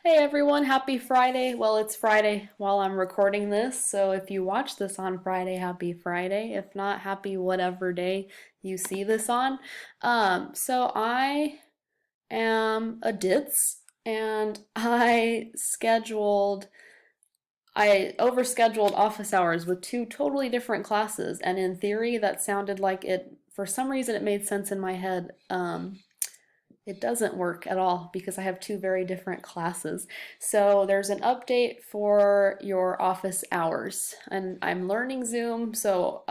Hey everyone, happy Friday. Well, it's Friday while I'm recording this, so if you watch this on Friday, happy Friday. If not, happy whatever day you see this on. So I am a ditz and I overscheduled office hours with two totally different classes, and in theory that sounded like for some reason it made sense in my head. It doesn't work at all because I have two very different classes. So there's an update for your office hours, and I'm learning Zoom, so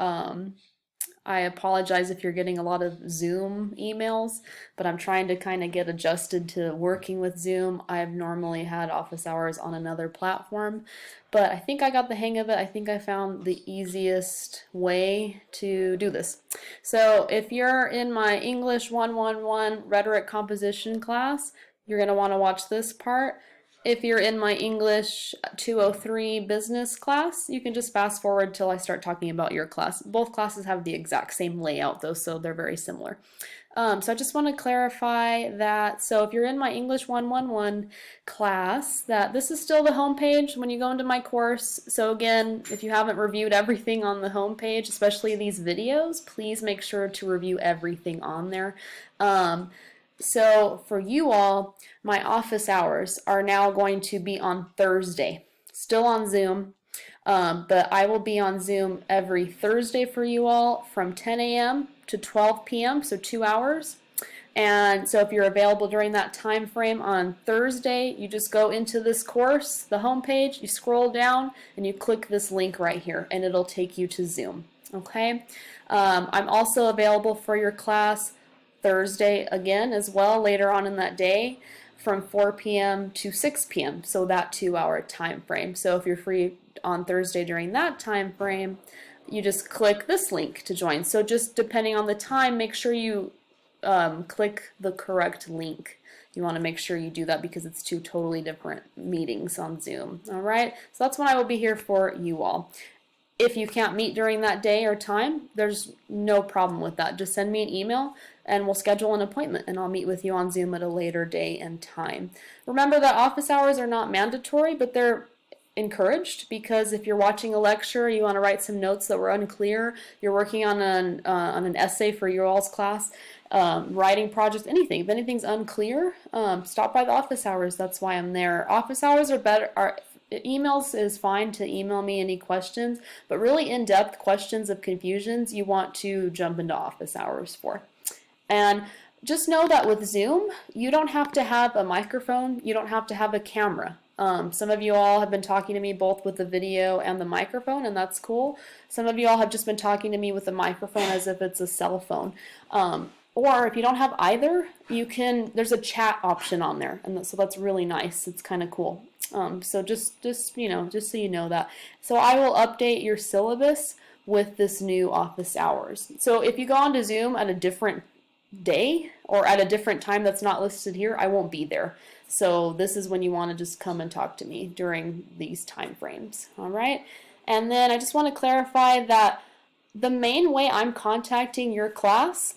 I apologize if you're getting a lot of Zoom emails, but I'm trying to kind of get adjusted to working with Zoom. I've normally had office hours on another platform, but I think I got the hang of it. I think I found the easiest way to do this. So if you're in my English 111 rhetoric composition class, you're going to want to watch this part. If you're in my English 203 business class, you can just fast forward till I start talking about your class. Both classes have the exact same layout though, so they're very similar. So I just want to clarify that, so if you're in my English 111 class, that this is still the home page when you go into my course. So again, if you haven't reviewed everything on the home page, especially these videos, please make sure to review everything on there. So for you all, my office hours are now going to be on Thursday, still on Zoom, but I will be on Zoom every Thursday for you all from 10 a.m. to 12 p.m., so 2 hours. And so if you're available during that time frame on Thursday, you just go into this course, the homepage, you scroll down, and you click this link right here, and it'll take you to Zoom. Okay? I'm also available for your class Thursday again as well later on in that day from 4 p.m. to 6 p.m. So that 2 hour time frame. So if you're free on Thursday during that time frame, you just click this link to join. So just depending on the time, make sure you click the correct link. You want to make sure you do that because it's two totally different meetings on Zoom. All right, so that's when I will be here for you all. If you can't meet during that day or time, there's no problem with that. Just send me an email and we'll schedule an appointment and I'll meet with you on Zoom at a later day and time. Remember that office hours are not mandatory, but they're encouraged, because if you're watching a lecture, you want to write some notes that were unclear, you're working on an essay for your all's class, writing projects, anything. If anything's unclear, stop by the office hours. That's why I'm there. Office hours are better. Emails is fine to email me any questions, but really in-depth questions of confusions you want to jump into office hours for. And just know that with Zoom, you don't have to have a microphone, you don't have to have a camera. Some of you all have been talking to me both with the video and the microphone, and that's cool. Some of you all have just been talking to me with the microphone as if it's a cell phone. Or if you don't have either, there's a chat option on there, and so that's really nice. It's kind of cool. So just so you know that. So I will update your syllabus with this new office hours. So if you go onto Zoom at a different day or at a different time that's not listed here, I won't be there. So this is when you want to just come and talk to me during these time frames. All right. And then I just want to clarify that the main way I'm contacting your class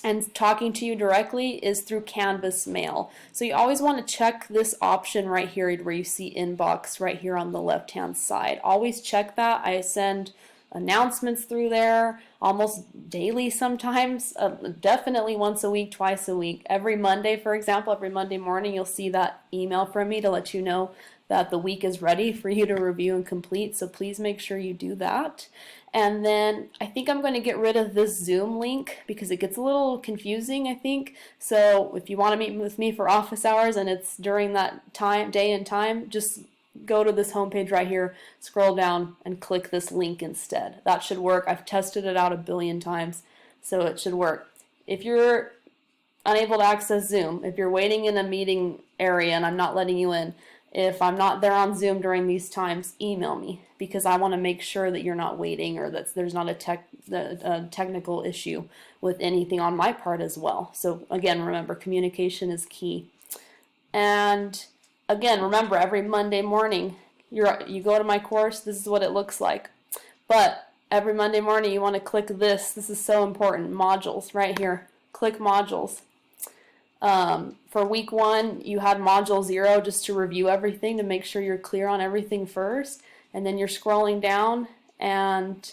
and talking to you directly is through Canvas Mail. So you always want to check this option right here where you see inbox right here on the left hand side. Always check that. I send announcements through there almost daily sometimes, definitely once a week, twice a week. Every Monday, for example, every Monday morning you'll see that email from me to let you know that the week is ready for you to review and complete, so please make sure you do that. And then I think I'm going to get rid of this Zoom link because it gets a little confusing, I think. So if you want to meet with me for office hours and it's during that time, day and time, just go to this homepage right here, scroll down, and click this link instead. That should work. I've tested it out a billion times, so it should work. If you're unable to access Zoom, if you're waiting in a meeting area and I'm not letting you in, if I'm not there on Zoom during these times, email me because I want to make sure that you're not waiting or that there's not a technical issue with anything on my part as well. So again, remember, communication is key. And again, remember, every Monday morning, you go to my course, this is what it looks like. But every Monday morning, you want to click this. This is so important. Modules, right here. Click modules. For week 1, you had module 0 just to review everything to make sure you're clear on everything first, and then you're scrolling down, and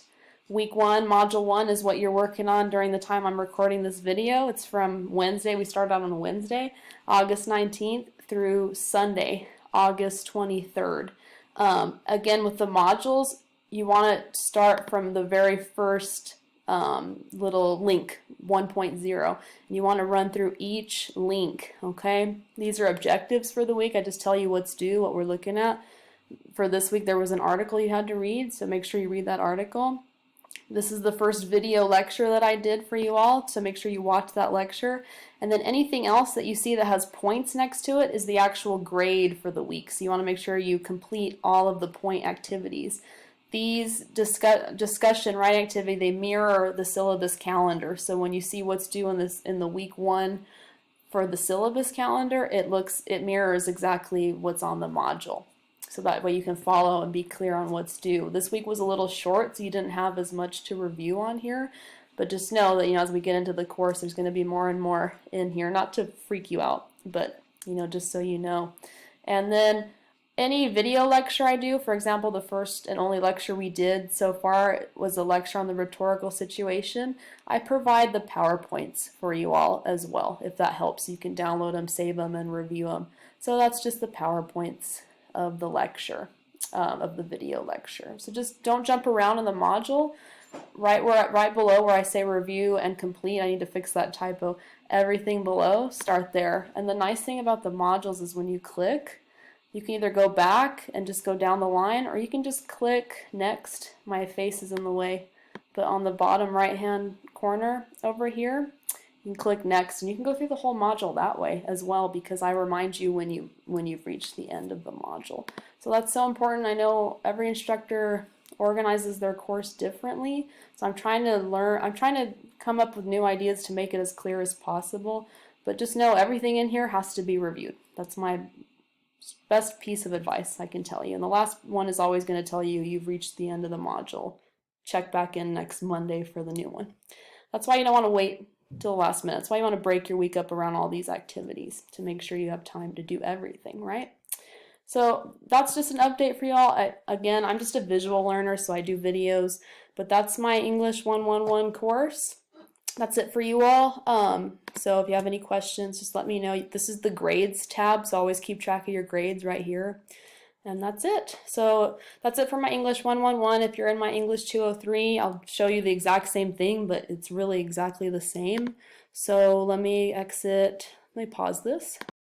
week 1, module 1 is what you're working on during the time I'm recording this video. It's from Wednesday. We started out on Wednesday, August 19th through Sunday, August 23rd. Again, with the modules, you want to start from the very first little link, 1.0. You want to run through each link, okay? These are objectives for the week. I just tell you what's due, what we're looking at. For this week, there was an article you had to read, so make sure you read that article. This is the first video lecture that I did for you all, so make sure you watch that lecture. And then anything else that you see that has points next to it is the actual grade for the week. So you want to make sure you complete all of the point activities. These discussion writing activity, they mirror the syllabus calendar. So when you see what's due in the week 1 for the syllabus calendar, it mirrors exactly what's on the module. So that way you can follow and be clear on what's due. This week was a little short, so you didn't have as much to review on here. But just know that, as we get into the course, there's going to be more and more in here. Not to freak you out, but, just so you know. And then any video lecture I do, for example, the first and only lecture we did so far was a lecture on the rhetorical situation. I provide the PowerPoints for you all as well. If that helps, you can download them, save them, and review them. So that's just the PowerPoints of the lecture, of the video lecture. So just don't jump around in the module. Right below where I say review and complete, I need to fix that typo. Everything below, start there. And the nice thing about the modules is when you click, you can either go back and just go down the line, or you can just click next. My face is in the way, but on the bottom right hand corner over here, you can click next, and you can go through the whole module that way as well, because I remind you when you've reached the end of the module. So that's so important. I know every instructor organizes their course differently, so I'm trying to come up with new ideas to make it as clear as possible, but just know everything in here has to be reviewed. That's my best piece of advice I can tell you. And the last one is always going to tell you you've reached the end of the module. Check back in next Monday for the new one. That's why you don't want to wait till the last minute. That's why you want to break your week up around all these activities to make sure you have time to do everything, right? So that's just an update for y'all. Again, I'm just a visual learner, so I do videos, but that's my English 111 course. That's it for you all. So if you have any questions, just let me know. This is the grades tab, so always keep track of your grades right here. And that's it. So that's it for my English 111. If you're in my English 203, I'll show you the exact same thing, but it's really exactly the same. So let me pause this.